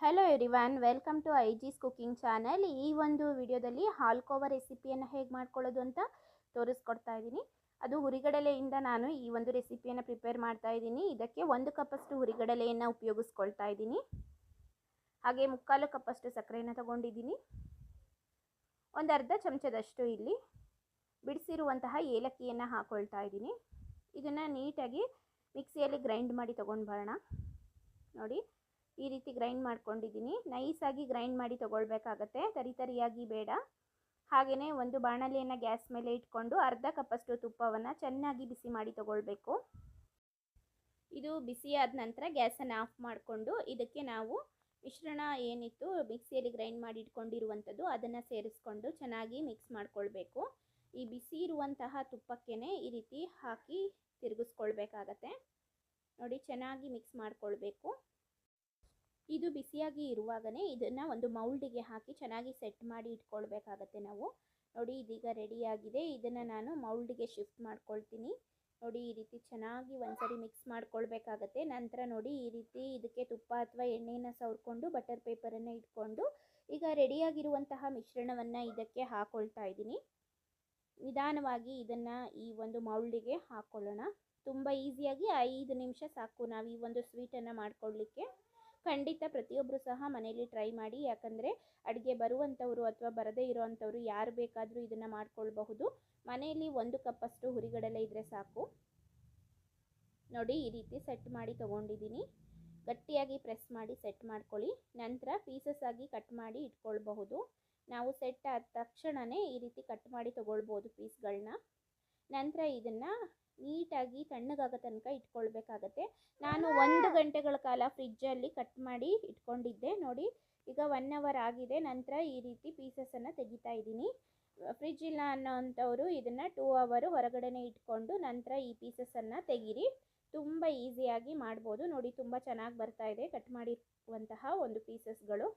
Hello everyone, welcome to ಐಜಿಸ್ cooking channel. ಈ ಒಂದು ವಿಡಿಯೋದಲ್ಲಿ ಹಾಲ್ಕೋವಾ ರೆಸಿಪಿಯನ್ನು ಹೇಗೆ ಮಾಡ್ಕೊಳ್ಳೋದು ಅಂತ ತೋರಿಸ್ಕೊಡ್ತಾ ಇದ್ದೀನಿ. ಅದು ಹುರಿಗಡಲೆಯಿಂದ ನಾನು ಈ ಒಂದು ರೆಸಿಪಿಯನ್ನು ಪ್ರಿಪೇರ್ ಮಾಡ್ತಾ ಇದ್ದೀನಿ. ಇದಕ್ಕೆ 1 ಕಪ್ಪಷ್ಟು ಹುರಿಗಡಲೆಯನ್ನು ಉಪಯೋಗಿಸ್ಕೊಳ್ತಾ ಇದ್ದೀನಿ. ಹಾಗೆ 3/4 ಕಪ್ಪಷ್ಟು ಸಕ್ಕರೆಯನ್ನು ತಗೊಂಡಿದ್ದೀನಿ. ಒಂದು ಅರ್ಧ ಚಮಚದಷ್ಟು ಇಲ್ಲಿ ಬಿಡಿಸಿರುವಂತಹ ಏಲಕ್ಕಿಯನ್ನು ಹಾಕೊಳ್ತಾ ಇದ್ದೀನಿ. ಇದನ್ನು ನೀಟಾಗಿ ಮಿಕ್ಸಿಯಲ್ಲಿ ಗ್ರೈಂಡ್ ಮಾಡಿ ತೊಗೊಂಡು ಬರೋಣ. ನೋಡಿ, ಈ ರೀತಿ ಗ್ರೈಂಡ್ ಮಾಡ್ಕೊಂಡಿದ್ದೀನಿ. ನೈಸಾಗಿ ಗ್ರೈಂಡ್ ಮಾಡಿ ತೊಗೊಳ್ಬೇಕಾಗತ್ತೆ, ತರಿಯಾಗಿ ಬೇಡ. ಹಾಗೆಯೇ ಒಂದು ಬಾಣಲೆಯನ್ನು ಗ್ಯಾಸ್ ಮೇಲೆ ಇಟ್ಕೊಂಡು ಅರ್ಧ ಕಪ್ಪಷ್ಟು ತುಪ್ಪವನ್ನು ಚೆನ್ನಾಗಿ ಬಿಸಿ ಮಾಡಿ ತೊಗೊಳ್ಬೇಕು. ಇದು ಬಿಸಿಯಾದ ನಂತರ ಗ್ಯಾಸನ್ನು ಆಫ್ ಮಾಡಿಕೊಂಡು ಇದಕ್ಕೆ ನಾವು ಮಿಶ್ರಣ ಏನಿತ್ತು ಮಿಕ್ಸಿಯಲ್ಲಿ ಗ್ರೈಂಡ್ ಮಾಡಿ ಇಟ್ಕೊಂಡಿರುವಂಥದ್ದು ಅದನ್ನು ಸೇರಿಸ್ಕೊಂಡು ಚೆನ್ನಾಗಿ ಮಿಕ್ಸ್ ಮಾಡ್ಕೊಳ್ಬೇಕು. ಈ ಬಿಸಿ ಇರುವಂತಹ ತುಪ್ಪಕ್ಕೇ ಈ ರೀತಿ ಹಾಕಿ ತಿರುಗಿಸ್ಕೊಳ್ಬೇಕಾಗತ್ತೆ. ನೋಡಿ, ಚೆನ್ನಾಗಿ ಮಿಕ್ಸ್ ಮಾಡ್ಕೊಳ್ಬೇಕು. ಇದು ಬಿಸಿಯಾಗಿ ಇರುವಾಗಲೇ ಇದನ್ನು ಒಂದು ಮೌಲ್ಡಿಗೆ ಹಾಕಿ ಚೆನ್ನಾಗಿ ಸೆಟ್ ಮಾಡಿ ಇಟ್ಕೊಳ್ಬೇಕಾಗತ್ತೆ ನಾವು. ನೋಡಿ, ಇದೀಗ ರೆಡಿಯಾಗಿದೆ. ಇದನ್ನು ನಾನು ಮೌಲ್ಡಿಗೆ ಶಿಫ್ಟ್ ಮಾಡ್ಕೊಳ್ತೀನಿ. ನೋಡಿ, ಈ ರೀತಿ ಚೆನ್ನಾಗಿ ಒಂದ್ಸರಿ ಮಿಕ್ಸ್ ಮಾಡ್ಕೊಳ್ಬೇಕಾಗತ್ತೆ. ನಂತರ ನೋಡಿ, ಈ ರೀತಿ ಇದಕ್ಕೆ ತುಪ್ಪ ಅಥವಾ ಎಣ್ಣೆಯನ್ನು ಸವರ್ಕೊಂಡು ಬಟರ್ ಪೇಪರನ್ನು ಇಟ್ಕೊಂಡು ಈಗ ರೆಡಿಯಾಗಿರುವಂತಹ ಮಿಶ್ರಣವನ್ನು ಇದಕ್ಕೆ ಹಾಕ್ಕೊಳ್ತಾ ಇದ್ದೀನಿ. ನಿಧಾನವಾಗಿ ಇದನ್ನು ಈ ಒಂದು ಮೌಲ್ಡಿಗೆ ಹಾಕ್ಕೊಳ್ಳೋಣ. ತುಂಬ ಈಸಿಯಾಗಿ 5 ನಿಮಿಷ ಸಾಕು ನಾವು ಈ ಒಂದು ಸ್ವೀಟನ್ನು ಮಾಡ್ಕೊಳ್ಳಿಕ್ಕೆ. ಖಂಡಿತ ಪ್ರತಿಯೊಬ್ಬರು ಸಹ ಮನೆಯಲ್ಲಿ ಟ್ರೈ ಮಾಡಿ. ಯಾಕಂದರೆ ಅಡುಗೆ ಬರುವಂಥವ್ರು ಅಥವಾ ಬರದೇ ಇರೋವಂಥವ್ರು ಯಾರು ಬೇಕಾದರೂ ಇದನ್ನು ಮಾಡ್ಕೊಳ್ಬಹುದು. ಮನೆಯಲ್ಲಿ 1 ಕಪ್ಪಷ್ಟು ಹುರಿಗಡಲೆ ಇದ್ದರೆ ಸಾಕು. ನೋಡಿ, ಈ ರೀತಿ ಸೆಟ್ ಮಾಡಿ ತೊಗೊಂಡಿದ್ದೀನಿ. ಗಟ್ಟಿಯಾಗಿ ಪ್ರೆಸ್ ಮಾಡಿ ಸೆಟ್ ಮಾಡ್ಕೊಳ್ಳಿ. ನಂತರ ಪೀಸಸ್ ಆಗಿ ಕಟ್ ಮಾಡಿ ಇಟ್ಕೊಳ್ಬಹುದು. ನಾವು ಸೆಟ್ ಆದ ತಕ್ಷಣವೇ ಈ ರೀತಿ ಕಟ್ ಮಾಡಿ ತೊಗೊಳ್ಬೋದು ಪೀಸ್ಗಳನ್ನ. ನಂತರ ಇದನ್ನು ನೀಟಾಗಿ ತಣ್ಣಗಾಗೋ ತನಕ ಇಟ್ಕೊಳ್ಬೇಕಾಗತ್ತೆ. ನಾನು 1 ಗಂಟೆಗಳ ಕಾಲ ಫ್ರಿಜ್ಜಲ್ಲಿ ಕಟ್ ಮಾಡಿ ಇಟ್ಕೊಂಡಿದ್ದೆ. ನೋಡಿ, ಈಗ 1 ಅವರ್ ಆಗಿದೆ. ನಂತರ ಈ ರೀತಿ ಪೀಸಸನ್ನು ತೆಗಿತಾ ಇದ್ದೀನಿ. ಫ್ರಿಜ್ ಇಲ್ಲ ಅನ್ನೋವಂಥವ್ರು ಇದನ್ನು 2 ಅವರ್ ಹೊರಗಡೆನೇ ಇಟ್ಕೊಂಡು ನಂತರ ಈ ಪೀಸಸನ್ನು ತೆಗೀರಿ. ತುಂಬ ಈಸಿಯಾಗಿ ಮಾಡ್ಬೋದು. ನೋಡಿ, ತುಂಬ ಚೆನ್ನಾಗಿ ಬರ್ತಾ ಇದೆ ಕಟ್ ಮಾಡಿರುವಂತಹ ಒಂದು ಪೀಸಸ್ಗಳು.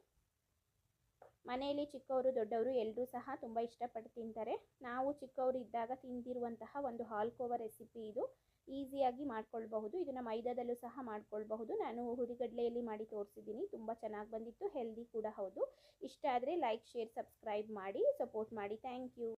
ಮನೆಯಲ್ಲಿ ಚಿಕ್ಕವರು ದೊಡ್ಡವರು ಎಲ್ಲರೂ ಸಹ ತುಂಬ ಇಷ್ಟಪಟ್ಟು ತಿಂತಾರೆ. ನಾವು ಚಿಕ್ಕವರು ಇದ್ದಾಗ ತಿಂದಿರುವಂತಹ ಒಂದು ಹಾಲ್ಕೋವಾ ರೆಸಿಪಿ ಇದು. ಈಸಿಯಾಗಿ ಮಾಡ್ಕೊಳ್ಬಹುದು. ಇದನ್ನು ಮೈದಾದಲ್ಲೂ ಸಹ ಮಾಡ್ಕೊಳ್ಬಹುದು. ನಾನು ಹುರಿಗಡಲೆಯಲ್ಲಿ ಮಾಡಿ ತೋರಿಸಿದ್ದೀನಿ. ತುಂಬ ಚೆನ್ನಾಗಿ ಬಂದಿತ್ತು, ಹೆಲ್ದಿ ಕೂಡ ಹೌದು. ಇಷ್ಟ ಆದರೆ ಲೈಕ್, ಶೇರ್, ಸಬ್ಸ್ಕ್ರೈಬ್ ಮಾಡಿ ಸಪೋರ್ಟ್ ಮಾಡಿ. Thank you.